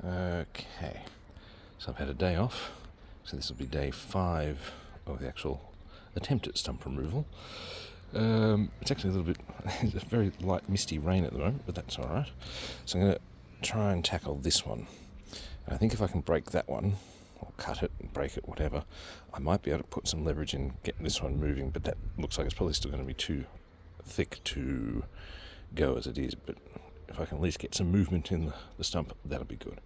Okay, so I've had a day off, so this will be day 5 of the actual attempt at stump removal. It's actually a little bit, it's a very light misty rain at the moment, but that's alright. So I'm going to try and tackle this one. And I think if I can break that one, or cut it, break it, whatever, I might be able to put some leverage in getting this one moving, but that looks like it's probably still going to be too thick to go as it is, but if I can at least get some movement in the stump, that'll be good.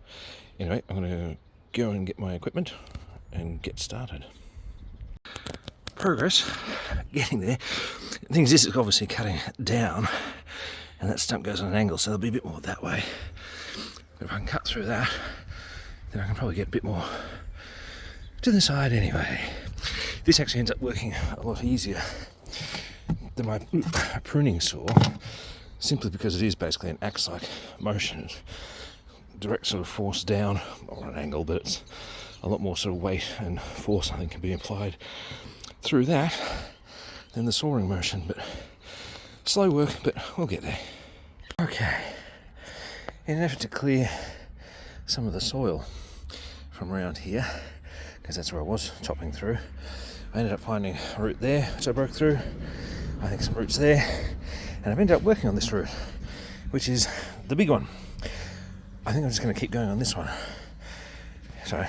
Anyway, I'm going to go and get my equipment and get started. Progress, getting there. The thing is, this is obviously cutting down, and that stump goes on an angle, so there'll be a bit more that way. But if I can cut through that, then I can probably get a bit more to the side anyway. This actually ends up working a lot easier than my pruning saw, simply because it is basically an axe-like motion. Direct sort of force down, or an angle, but it's a lot more sort of weight and force I think can be applied through that than the sawing motion. But slow work, but we'll get there. Okay, in an effort to clear some of the soil from around here, because that's where I was chopping through, I ended up finding a root there which I broke through. I think some roots there, and I've ended up working on this root, which is the big one. I think I'm just going to keep going on this one. Sorry,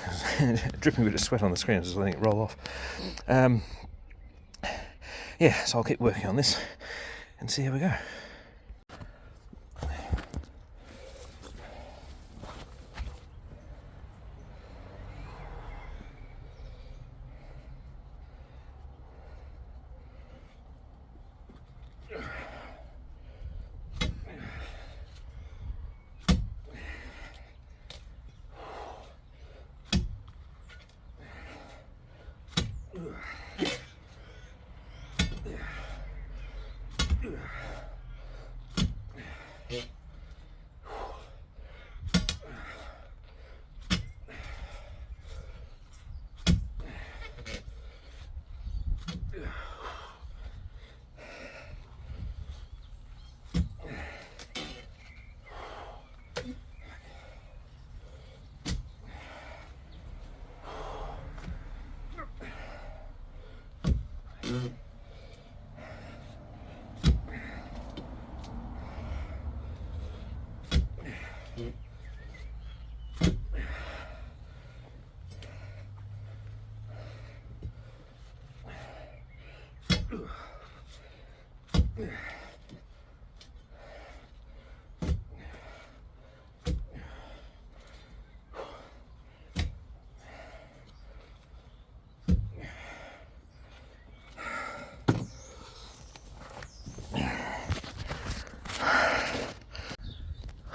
dripping a bit of sweat on the screen, just letting it roll off. Yeah, so I'll keep working on this and see how we go.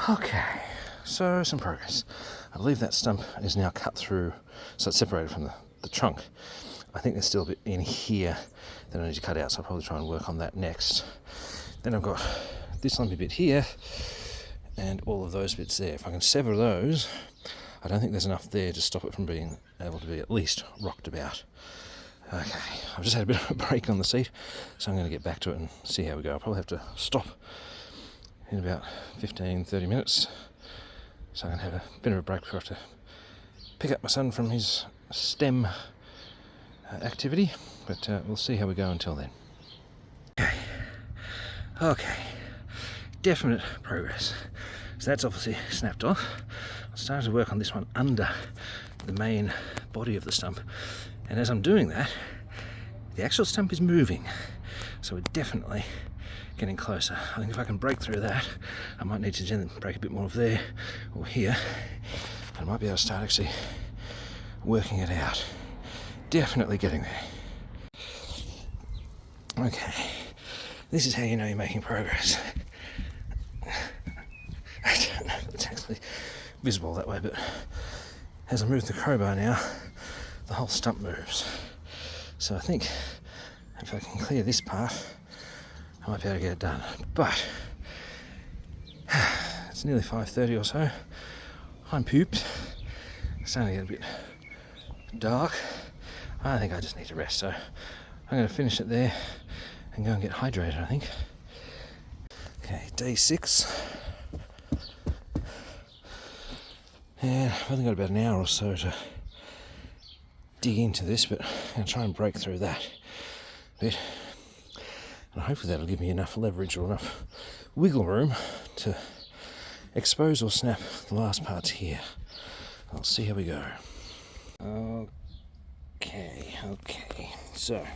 Okay, so some progress. I believe that stump is now cut through, so it's separated from the trunk. I think there's still a bit in here that I need to cut out, so I'll probably try and work on that next. Then I've got this lumpy bit here, and all of those bits there. If I can sever those, I don't think there's enough there to stop it from being able to be at least rocked about. Okay, I've just had a bit of a break on the seat, so I'm going to get back to it and see how we go. I'll probably have to stop in about 15-30 minutes, so I'm going to have a bit of a break before I have to pick up my son from his STEM activity, but we'll see how we go until then. Okay, definite progress. So that's obviously snapped off. I started to work on this one under the main body of the stump, and as I'm doing that, the actual stump is moving, so we're definitely getting closer. I think if I can break through that, I might need to then break a bit more of there or here. I might be able to start actually working it out. Definitely getting there. Okay, this is how you know you're making progress. I don't know if it's actually visible that way, but as I move the crowbar now, the whole stump moves. So I think if I can clear this part, I might be able to get it done. But it's nearly 5:30 or so. I'm pooped. It's starting to get a bit dark. I think I just need to rest, so I'm going to finish it there and go and get hydrated, I think. Okay, day 6. And I've only got about an hour or so to dig into this, but I'm going to try and break through that bit. And hopefully that'll give me enough leverage or enough wiggle room to expose or snap the last parts here. I'll see how we go. Okay. So, I'm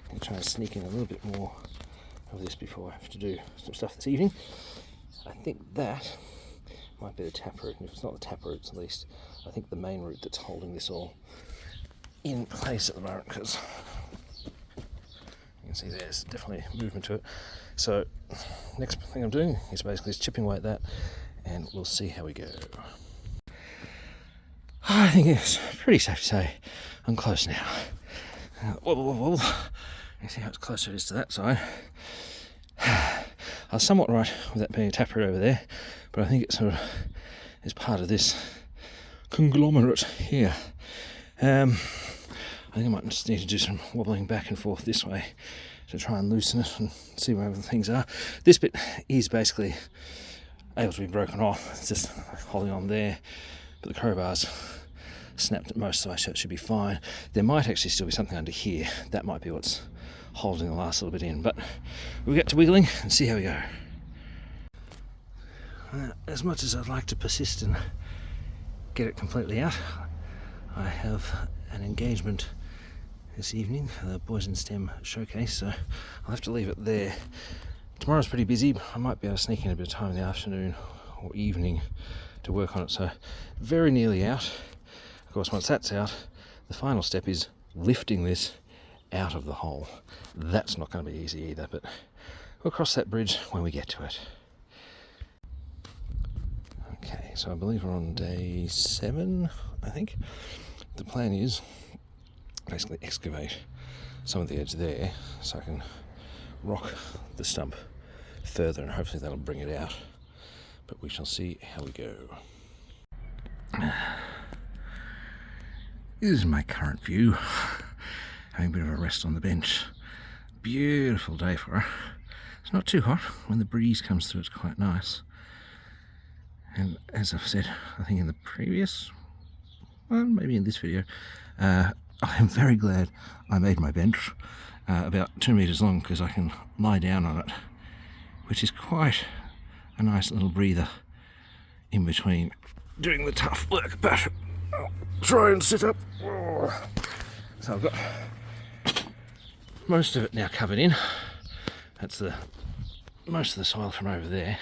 going to try and sneak in a little bit more of this before I have to do some stuff this evening. I think that might be the taproot, and if it's not the taproot, it's at least, I think, the main root that's holding this all in place at the moment, because you can see there's definitely movement to it. So, next thing I'm doing is basically just chipping away at that, and we'll see how we go. I think it's pretty safe to say I'm close now. Wobble. You see how it's closer it is to that side. I was somewhat right with that being a taproot over there, but I think it sort of is part of this conglomerate here. I think I might just need to do some wobbling back and forth this way to try and loosen it and see where other things are. This bit is basically able to be broken off. It's just holding on there, but the crowbar's snapped at most, so I should be fine. There might actually still be something under here. That might be what's holding the last little bit in, but we'll get to wiggling and see how we go. As much as I'd like to persist and get it completely out, I have an engagement this evening for the Boys in STEM showcase, so I'll have to leave it there. Tomorrow's pretty busy, but I might be able to sneak in a bit of time in the afternoon or evening to work on it, so very nearly out. Of course, once that's out, the final step is lifting this out of the hole. That's not going to be easy either, but we'll cross that bridge when we get to it. Okay, so I believe we're on day 7, I think. The plan is basically excavate some of the edge there so I can rock the stump further, and hopefully that'll bring it out. But we shall see how we go. This is my current view. Having a bit of a rest on the bench. Beautiful day for her. It's not too hot. When the breeze comes through, it's quite nice. And as I've said, I think in the previous, well, maybe in this video, I am very glad I made my bench about 2 meters long, because I can lie down on it, which is quite a nice little breather in between doing the tough work. But I'll try and sit up. So I've got most of it now covered in. That's the most of the soil from over there.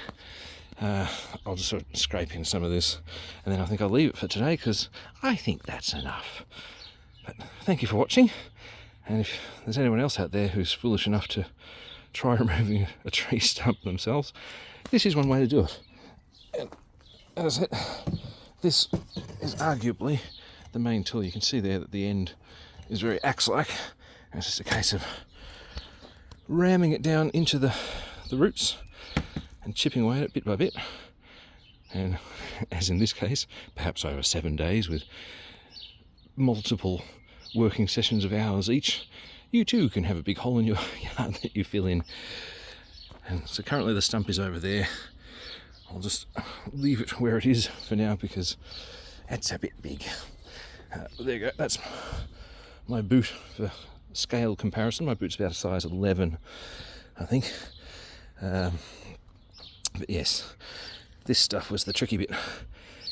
I'll just sort of scrape in some of this, and then I think I'll leave it for today, because I think that's enough. But thank you for watching, and if there's anyone else out there who's foolish enough to try removing a tree stump themselves, this is one way to do it. And as I said, this is arguably the main tool. You can see there that the end is very axe-like, and it's just a case of ramming it down into the roots and chipping away at it bit by bit. And as in this case, perhaps over 7 days with multiple working sessions of hours each, you too can have a big hole in your yard that you fill in. And so currently the stump is over there. I'll just leave it where it is for now, because it's a bit big. There you go, that's my boot for scale comparison. My boot's about a size 11, I think. But yes, this stuff was the tricky bit,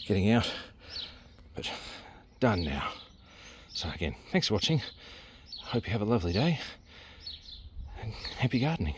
getting out, but done now. So again, thanks for watching. I hope you have a lovely day, and happy gardening.